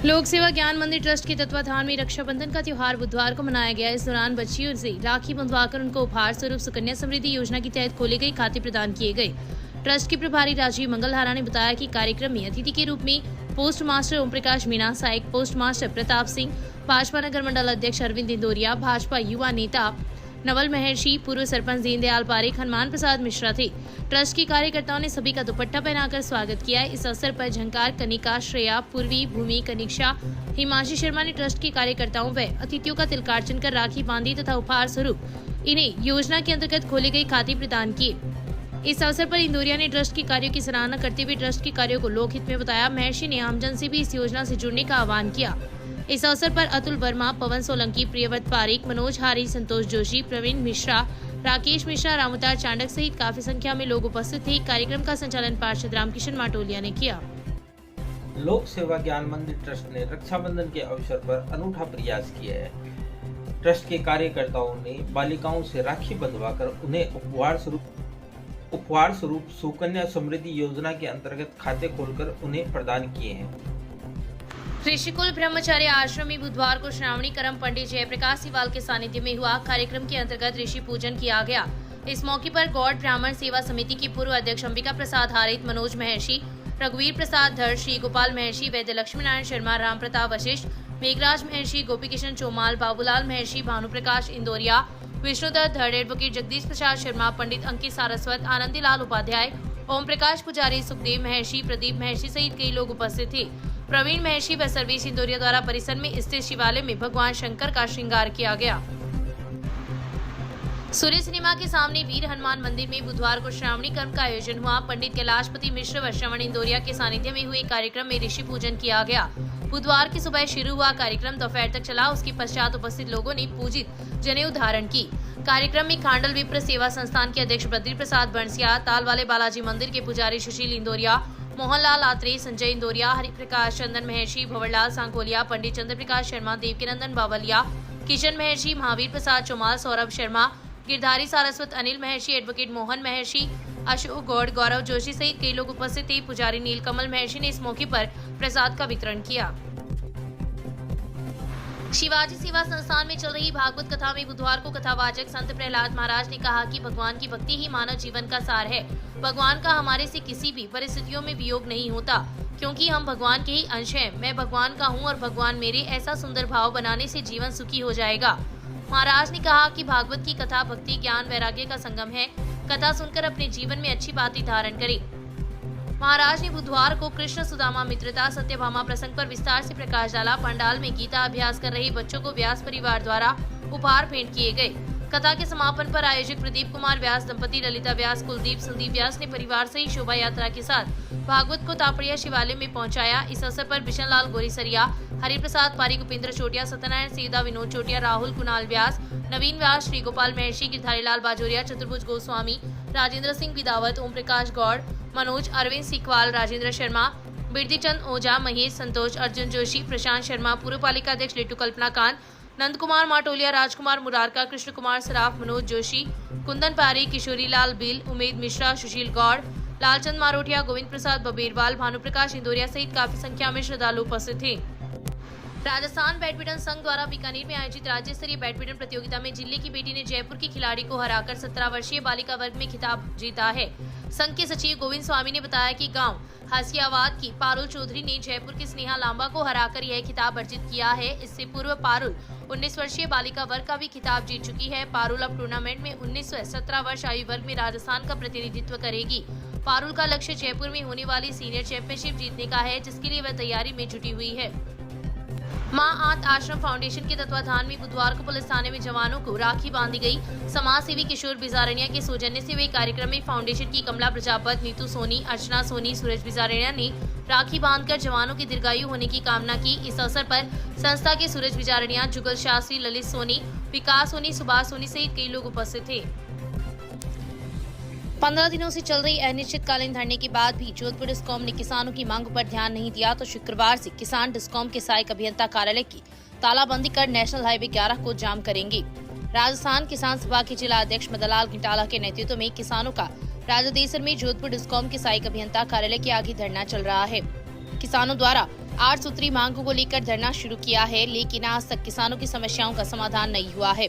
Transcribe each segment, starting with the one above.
लोक सेवा ज्ञान मंदिर ट्रस्ट के तत्वाधान में रक्षाबंधन का त्योहार बुधवार को मनाया गया। इस दौरान बच्चियों से राखी बंधवाकर उनको उपहार स्वरूप सुकन्या समृद्धि योजना के तहत खोले गए खाते प्रदान किए गए। ट्रस्ट के प्रभारी राजीव मंगलहारा ने बताया कि कार्यक्रम में अतिथि के रूप में पोस्ट मास्टर ओम प्रकाश मीणा, सहायक पोस्ट मास्टर प्रताप सिंह, भाजपा नगर मंडल अध्यक्ष अरविंद इंदौरिया, भाजपा युवा नेता नवल महर्षि, पूर्व सरपंच दीनदयाल पारेख, हनुमान प्रसाद मिश्रा थे। ट्रस्ट के कार्यकर्ताओं ने सभी का दुपट्टा पहनाकर स्वागत किया। इस अवसर पर झंकार, कनिका, श्रेया, पूर्वी, भूमि, कनिक्षा, हिमांशी शर्मा ने ट्रस्ट के कार्यकर्ताओं व अतिथियों का तिलकार्चन कर राखी बांधी तथा उपहार स्वरूप इन्हें योजना के अंतर्गत खोले गए खाते प्रदान किए। इस अवसर पर इंदौरिया ने ट्रस्ट के कार्यों की सराहना करते हुए ट्रस्ट के कार्यों को लोकहित में बताया। महर्षि ने आमजन से भी इस योजना से जुड़ने का आह्वान किया। इस अवसर पर अतुल वर्मा, पवन सोलंकी, प्रियव्रत पारेख, मनोज हारी, संतोष जोशी, प्रवीण मिश्रा, राकेश मिश्रा, रामवतार चांडक सहित काफी संख्या में लोग उपस्थित थे। कार्यक्रम का संचालन पार्षद रामकिशन माटोलिया ने किया। लोक सेवा ज्ञान मंदिर ट्रस्ट ने रक्षाबंधन के अवसर पर अनूठा प्रयास किया है। ट्रस्ट के कार्यकर्ताओं ने बालिकाओं से राखी बंधवाकर उन्हें उपहार स्वरूप सुकन्या समृद्धि योजना के अंतर्गत खाते खोलकर उन्हें प्रदान किए हैं। ऋषिकुल ब्रह्मचार्य आश्रम में बुधवार को श्रावणी करम पंडित जयप्रकाश सिवाल के सानिध्य में हुआ। कार्यक्रम के अंतर्गत ऋषि पूजन किया गया। इस मौके पर गौड़ ब्राह्मण सेवा समिति की पूर्व अध्यक्ष अंबिका प्रसाद हारित, मनोज महर्षि, रघुवीर प्रसाद धर, श्री गोपाल महर्षि, वैद्य लक्ष्मी नारायण शर्मा, राम प्रताप वशिष्ठ, मेघराज महर्षि, गोपी किशन चौमाल, बाबूलाल महर्षि, भानु प्रकाश इंदौरिया, विष्णुदत्त धड़, एडवोकेट जगदीश प्रसाद शर्मा, पंडित अंकित सारस्वत, आनंदीलाल उपाध्याय, ओम प्रकाश पुजारी, सुखदेव महर्षि, प्रदीप महर्षि सहित कई लोग उपस्थित थे। प्रवीण महर्षि व सर्विस इंदौरिया द्वारा परिसर में स्थित शिवालय में भगवान शंकर का श्रृंगार किया गया। सूर्य सिनेमा के सामने वीर हनुमान मंदिर में बुधवार को श्रावणी कर्म का आयोजन हुआ। पंडित कैलाशपति मिश्र व श्रवण इंदौरिया के सानिध्य में हुए कार्यक्रम में ऋषि पूजन किया गया। बुधवार की सुबह शुरू हुआ कार्यक्रम दोपहर तक चला। उसके पश्चात उपस्थित लोगों ने पूजित जनेऊ धारण की। कार्यक्रम में खांडल विप्र सेवा संस्थान के अध्यक्ष बद्री प्रसाद बंसिया, ताल वाले बालाजी मंदिर के पुजारी सुशील इंदौरिया, मोहनलाल आत्रे, संजय इंदौरिया, हरिप्रकाश चंदन महर्षि, भंवरलाल सांकोलिया, पंडित चंद्र प्रकाश शर्मा, देवकीनंदन बावलिया, किशन महर्षि, महावीर प्रसाद चौमाल, सौरभ शर्मा, गिरधारी सारस्वत, अनिल महर्षि, एडवोकेट मोहन महर्षि, अशोक गौड़, गौरव जोशी सहित कई लोग उपस्थित थे। पुजारी नीलकमल महर्षि ने इस मौके पर प्रसाद का वितरण किया। शिवाजी सेवा संस्थान में चल रही भागवत कथा में बुधवार को कथावाचक संत प्रहलाद महाराज ने कहा कि भगवान की भक्ति ही मानव जीवन का सार है। भगवान का हमारे से किसी भी परिस्थितियों में वियोग नहीं होता, क्योंकि हम भगवान के ही अंश हैं। मैं भगवान का हूँ और भगवान मेरे, ऐसा सुंदर भाव बनाने से जीवन सुखी हो जाएगा। महाराज ने कहा कि भागवत की कथा भक्ति, ज्ञान, वैराग्य का संगम है। कथा सुनकर अपने जीवन में अच्छी बातें धारण करें। महाराज ने बुधवार को कृष्ण सुदामा मित्रता सत्यभामा प्रसंग पर विस्तार से प्रकाश डाला। पंडाल में गीता अभ्यास कर रहे बच्चों को व्यास परिवार द्वारा उपहार भेंट किए गए। कथा के समापन पर आयोजक प्रदीप कुमार व्यास दंपति, ललिता व्यास, कुलदीप संदीप व्यास ने परिवार से ही शोभा यात्रा के साथ भागवत को तापड़िया शिवालय में पहुंचाया। इस अवसर पर बिशन लाल गोरीसरिया, हरिप्रसाद पारिक, उपेंद्र चोटिया, सत्यनारायण सीधा, विनोद चोटिया, राहुल कुणाल व्यास, नवीन व्यास, श्री गोपाल महर्षि, गिरधारी लाल बाजोरिया, चतुर्भुज गोस्वामी, राजेंद्र सिंह बिदावत, ओम प्रकाश गौड़, मनोज, अरविंद सिकवाल, राजेंद्र शर्मा, बिरदीचंद ओझा, महेश, संतोष, अर्जुन जोशी, प्रशांत शर्मा, पूर्व पालिका अध्यक्ष लिट्टू कल्पनाकांत, नंद कुमार माटोलिया, राजकुमार मुरारका, कृष्ण कुमार सराफ, मनोज जोशी, कुंदन पारी, किशोरी लाल बिल, उमेद मिश्रा, सुशील गौड़, लालचंद मारोटिया, गोविंद प्रसाद बबेरवाल, भानु प्रकाश इंदौरिया सहित काफी संख्या में श्रद्धालु उपस्थित थे। राजस्थान बैडमिंटन संघ द्वारा बीकानेर में आयोजित राज्य स्तरीय बैडमिंटन प्रतियोगिता में जिले की बेटी ने जयपुर की खिलाड़ी को हराकर 17 वर्षीय बालिका वर्ग में खिताब जीता है। संघ के सचिव गोविंद स्वामी ने बताया कि गांव हसियाबाद की पारुल चौधरी ने जयपुर की स्नेहा लांबा को हराकर यह खिताब अर्जित किया है। इससे पूर्व पारुल 19 वर्षीय बालिका वर्ग का भी खिताब जीत चुकी है। पारुल अब टूर्नामेंट में 19 से 17 वर्ष आयु वर्ग में राजस्थान का प्रतिनिधित्व करेगी। पारुल का लक्ष्य जयपुर में होने वाली सीनियर चैंपियनशिप जीतने का है, जिसके लिए वह तैयारी में जुटी हुई है। मां आत आश्रम फाउंडेशन के तत्वाधान में बुधवार को पुलिस थाने में जवानों को राखी बांधी गई। समाज सेवी किशोर बिजारनिया के सौजन्य से हुए कार्यक्रम में फाउंडेशन की कमला प्रजापत, नीतू सोनी, अर्चना सोनी, सूरज बिजारनिया ने राखी बांधकर जवानों की दीर्घायु होने की कामना की। इस अवसर पर संस्था के सूरज बिजारनिया, जुगल शास्त्री, ललित सोनी, विकास सोनी, सुभाष सोनी सहित कई लोग उपस्थित थे। 15 दिनों से चल रही अनिश्चितकालीन धरने के बाद भी जोधपुर डिस्कॉम ने किसानों की मांग पर ध्यान नहीं दिया, तो शुक्रवार से किसान डिस्कॉम के सहायक अभियंता कार्यालय की तालाबंदी कर नेशनल हाईवे 11 को जाम करेंगे। राजस्थान किसान सभा के जिला अध्यक्ष मदनलाल घिटाला के नेतृत्व में किसानों का राजदेसर में जोधपुर डिस्कॉम के सहायक अभियंता कार्यालय के आगे धरना चल रहा है। किसानों द्वारा 8 सूत्री मांगों को लेकर धरना शुरू किया है, लेकिन आज तक किसानों की समस्याओं का समाधान नहीं हुआ है।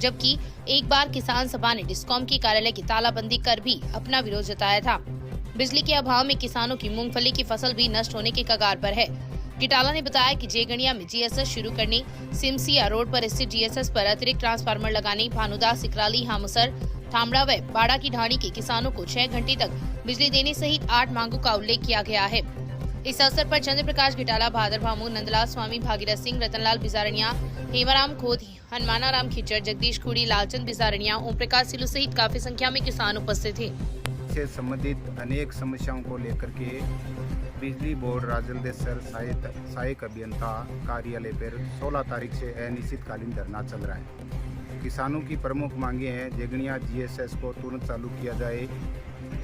जबकि एक बार किसान सभा ने डिस्कॉम की कार्यालय की तालाबंदी कर भी अपना विरोध जताया था। बिजली के अभाव में किसानों की मूंगफली की फसल भी नष्ट होने के कगार पर है। गिटाला ने बताया कि जेगणिया में जीएसएस शुरू करने, सिमसिया रोड पर स्थित जीएसएस पर अतिरिक्त ट्रांसफार्मर लगाने, भानुदास, सिकराली, हामुसर, थामड़ा व बाड़ा की ढाणी के किसानों को 6 घंटे तक बिजली देने सहित 8 मांगों का उल्लेख किया गया है। इस अवसर पर चंद्र प्रकाश गिटाला, भादर भामू, नंदलाल स्वामी, भागीरथ सिंह, रतनलाल बिजारनिया, हेमाराम खोद, हनुमानाराम खिचड़, जगदीश खुड़ी, लालचंद बिजारनिया, ओम प्रकाश सिलू सहित काफी संख्या में किसान उपस्थित थे। से संबंधित अनेक समस्याओं को लेकर के बिजली बोर्ड राजलदेसर सहायक अभियंता कार्यालय पर 16 तारीख से अनिश्चितकालीन धरना चल रहा है। किसानों की प्रमुख मांगे हैं, जेगणिया जीएसएस को तुरंत चालू किया जाए,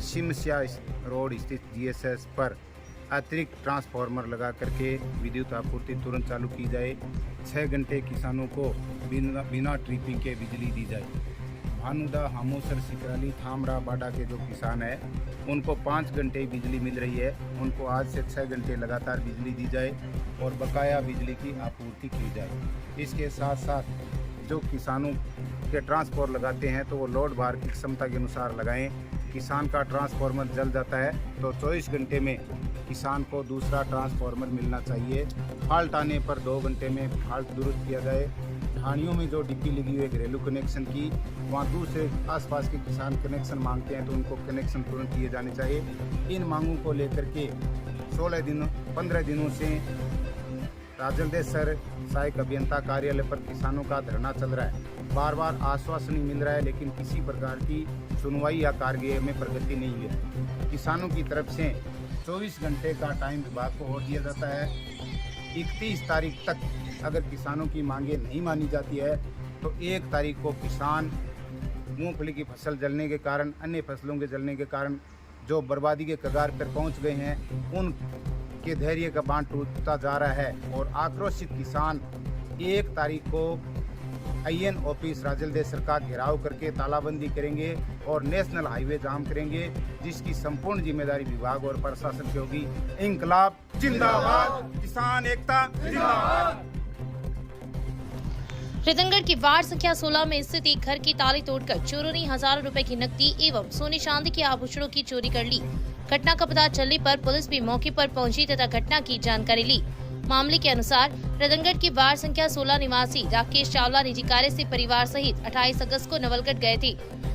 सिमसिया रोड स्थित जीएसएस पर अतिरिक्त ट्रांसफार्मर लगा करके विद्युत आपूर्ति तुरंत चालू की जाए, 6 घंटे किसानों को बिना ट्रिपिंग के बिजली दी जाए। भानुदा, हामोसर, सिकराली, थामड़ा, बाड़ा के जो किसान हैं उनको 5 घंटे ही बिजली मिल रही है, उनको आज से 6 घंटे लगातार बिजली दी जाए और बकाया बिजली की आपूर्ति की जाए। इसके साथ साथ जो किसानों के ट्रांसफार्मर लगाते हैं तो वो लोड भार की क्षमता के अनुसार लगाएं। किसान का ट्रांसफार्मर जल जाता है तो 24 घंटे में किसान को दूसरा ट्रांसफार्मर मिलना चाहिए। फॉल्ट आने पर 2 घंटे में फॉल्ट दुरुस्त किया जाए। ढाणियों में जो डिप्पी लगी हुई है घरेलू कनेक्शन की, वहाँ दूसरे आसपास के किसान कनेक्शन मांगते हैं तो उनको कनेक्शन तुरंत दिए जाने चाहिए। इन मांगों को लेकर के 15 दिनों से राजलदेसर सहायक अभियंता कार्यालय पर किसानों का धरना चल रहा है। बार बार आश्वासन मिल रहा है लेकिन किसी प्रकार की सुनवाई या कार्य में प्रगति नहीं है। किसानों की तरफ से 24 घंटे का टाइम विभाग को और दिया जाता है। 31 तारीख तक अगर किसानों की मांगे नहीं मानी जाती है तो 1 तारीख को किसान मूंगफली की फसल जलने के कारण, अन्य फसलों के जलने के कारण जो बर्बादी के कगार पर पहुंच गए हैं उन के धैर्य का बांध टूटता जा रहा है और आक्रोशित किसान 1 तारीख को आईएन ऑफिस राजलदेसर का घेराव करके तालाबंदी करेंगे और नेशनल हाईवे जाम करेंगे, जिसकी संपूर्ण जिम्मेदारी विभाग और प्रशासन की होगी। इंकलाब जिंदाबाद, किसान एकता जिंदाबाद। रतनगढ़ की वार्ड संख्या 16 में स्थित एक घर की ताले तोड़कर चोरों ने हजारों रुपए की नकदी एवं सोने चांदी के आभूषणों की चोरी कर ली। घटना का पता चलने पर पुलिस भी मौके पर पहुंची तथा घटना की जानकारी ली। मामले के अनुसार रतनगढ़ की वार्ड संख्या 16 निवासी राकेश चावला निजी कार्य से परिवार सहित 28 अगस्त को नवलगढ़ गए थे।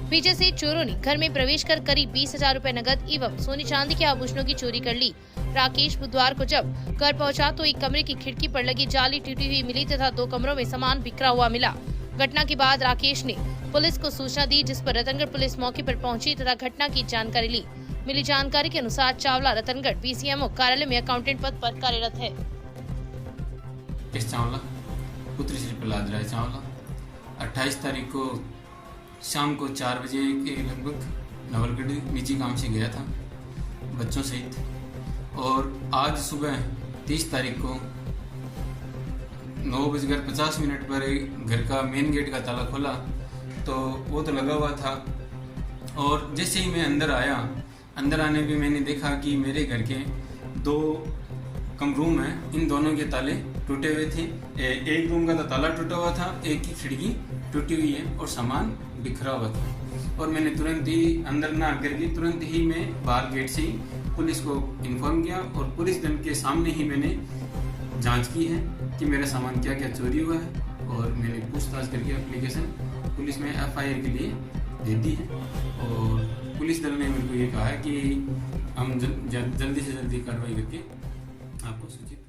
पीछे से चोरों ने घर में प्रवेश कर करीब 20,000 रुपए नकद एवं सोने चांदी के आभूषणों की चोरी कर ली। राकेश बुधवार को जब घर पहुंचा तो एक कमरे की खिड़की पर लगी जाली टूटी हुई मिली तथा 2 कमरों में सामान बिखरा हुआ मिला। घटना के बाद राकेश ने पुलिस को सूचना दी, जिस पर रतनगढ़ पुलिस मौके पर पहुंची तथा घटना की जानकारी ली। मिली जानकारी के अनुसार चावला रतनगढ़ बीसीएमओ कार्यालय में अकाउंटेंट पद पर कार्यरत है। चावला पुत्री श्री प्रहलाद राय चावला 28 तारीख को शाम को 4 बजे के लगभग नवलगढ़ निजी काम से गया था बच्चों सहित, और आज सुबह 30 तारीख को 9:50 पर घर का मेन गेट का ताला खोला तो वो तो लगा हुआ था, और जैसे ही मैं अंदर आया, अंदर आने पे मैंने देखा कि मेरे घर के 2 कम रूम हैं, इन दोनों के ताले टूटे हुए थे। एक रूम का तो ताला टूटा हुआ था, एक की खिड़की टूटी हुई है और सामान बिखरा हुआ था। और मैंने तुरंत ही अंदर ना करके तुरंत ही मैं बाहर गेट से ही पुलिस को इन्फॉर्म किया और पुलिस दल के सामने ही मैंने जांच की है कि मेरा सामान क्या क्या चोरी हुआ है, और मैंने पूछताछ करके एप्लीकेशन पुलिस में FIR के लिए दे दी है। और पुलिस दल ने मेरे को ये कहा है कि हम जल्दी से जल्दी कार्रवाई करके आपको सूचित